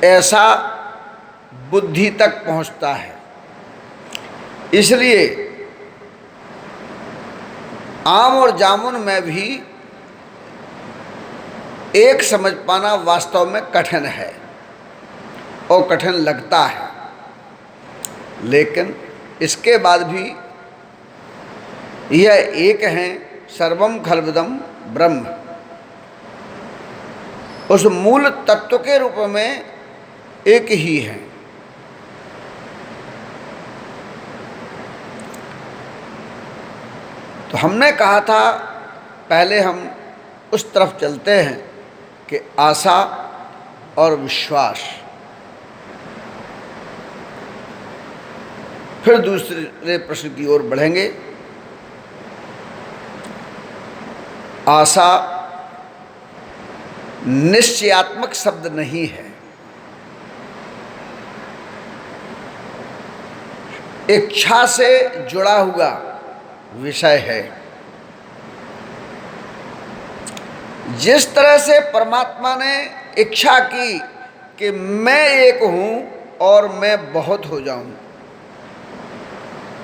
ऐसा बुद्धि तक पहुंचता है। इसलिए आम और जामुन में भी एक समझ पाना वास्तव में कठिन है और कठिन लगता है, लेकिन इसके बाद भी यह एक है, सर्वम खल्विदम ब्रह्म। उस मूल तत्व के रूप में एक ही है। तो हमने कहा था, पहले हम उस तरफ चलते हैं कि आशा और विश्वास, फिर दूसरे प्रश्न की ओर बढ़ेंगे। आशा निश्चयात्मक शब्द नहीं है, इच्छा से जुड़ा हुआ विषय है। जिस तरह से परमात्मा ने इच्छा की कि मैं एक हूं और मैं बहुत हो जाऊं,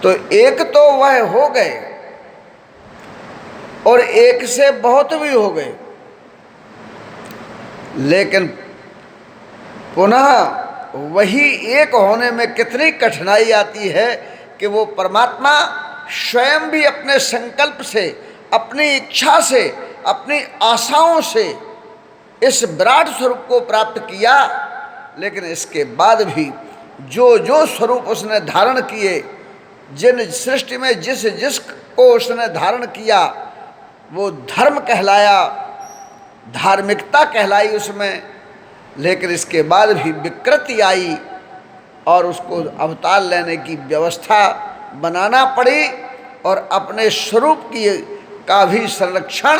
तो एक तो वह हो गए और एक से बहुत भी हो गए, लेकिन पुनः वही एक होने में कितनी कठिनाई आती है कि वो परमात्मा स्वयं भी अपने संकल्प से, अपनी इच्छा से, अपनी आशाओं से इस विराट स्वरूप को प्राप्त किया, लेकिन इसके बाद भी जो जो स्वरूप उसने धारण किए, जिन सृष्टि में जिस जिस को उसने धारण किया, वो धर्म कहलाया, धार्मिकता कहलाई उसमें, लेकिन इसके बाद भी विकृति आई और उसको अवतार लेने की व्यवस्था बनाना पड़ी और अपने स्वरूप की का भी संरक्षण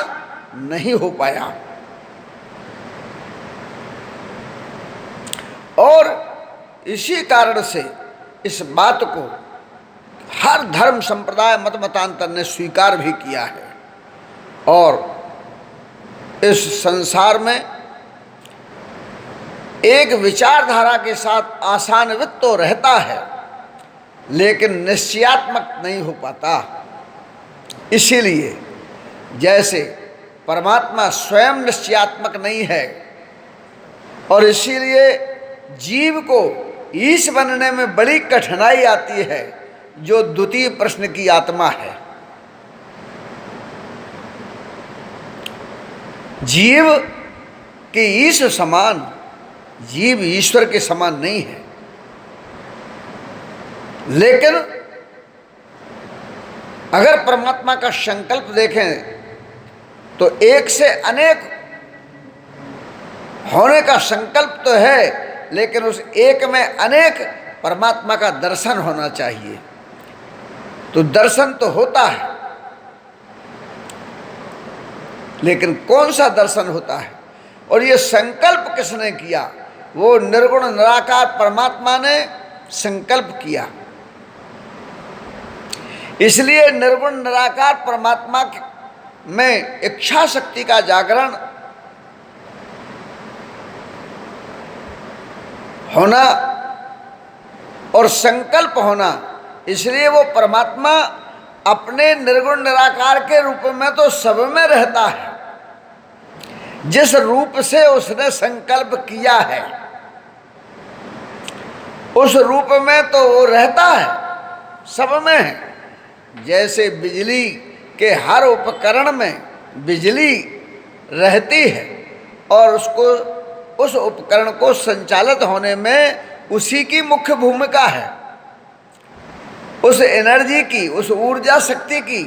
नहीं हो पाया। और इसी कारण से इस बात को हर धर्म संप्रदाय मत मतांतर ने स्वीकार भी किया है और इस संसार में एक विचारधारा के साथ आशान्वित तो रहता है, लेकिन निश्चयात्मक नहीं हो पाता। इसीलिए जैसे परमात्मा स्वयं निश्चयात्मक नहीं है और इसीलिए जीव को ईश बनने में बड़ी कठिनाई आती है, जो द्वितीय प्रश्न की आत्मा है। जीव के ईश समान, जीव ईश्वर के समान नहीं है, लेकिन अगर परमात्मा का संकल्प देखें तो एक से अनेक होने का संकल्प तो है, लेकिन उस एक में अनेक परमात्मा का दर्शन होना चाहिए। तो दर्शन तो होता है, लेकिन कौन सा दर्शन होता है और ये संकल्प किसने किया? वो निर्गुण निराकार परमात्मा ने संकल्प किया। इसलिए निर्गुण निराकार परमात्मा में इच्छा शक्ति का जागरण होना और संकल्प होना, इसलिए वो परमात्मा अपने निर्गुण निराकार के रूप में तो सब में रहता है। जिस रूप से उसने संकल्प किया है उस रूप में तो वो रहता है, सब में है। जैसे बिजली के हर उपकरण में बिजली रहती है और उसको, उस उपकरण को संचालित होने में उसी की मुख्य भूमिका है, उस एनर्जी की, उस ऊर्जा शक्ति की,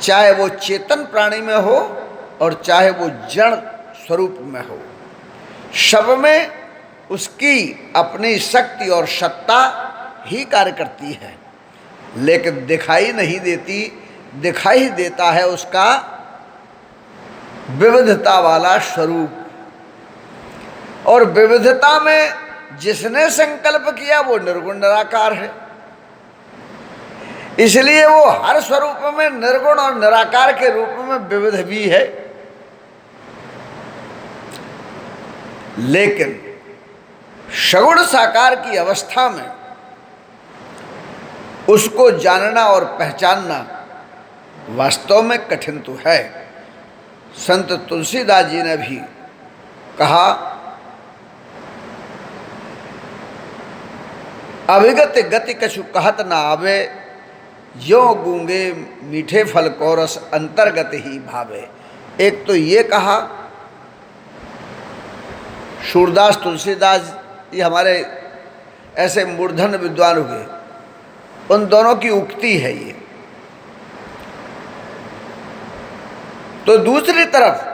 चाहे वो चेतन प्राणी में हो और चाहे वो जड़ स्वरूप में हो, सब में उसकी अपनी शक्ति और सत्ता ही कार्य करती है, लेकिन दिखाई नहीं देती। दिखाई देता है उसका विविधता वाला स्वरूप, और विविधता में जिसने संकल्प किया वो निर्गुण निराकार है। इसलिए वो हर स्वरूप में निर्गुण और निराकार के रूप में विविध भी है, लेकिन सगुण साकार की अवस्था में उसको जानना और पहचानना वास्तव में कठिन तो है। संत तुलसीदास जी ने भी कहा, अभिगत गति कछु कहत न आवे, यो गूंगे मीठे फल को रस अंतर्गत ही भावे। एक तो ये कहा, सूरदास तुलसीदास ये हमारे ऐसे मूर्धन विद्वान हुए, उन दोनों की उक्ति है ये। तो दूसरी तरफ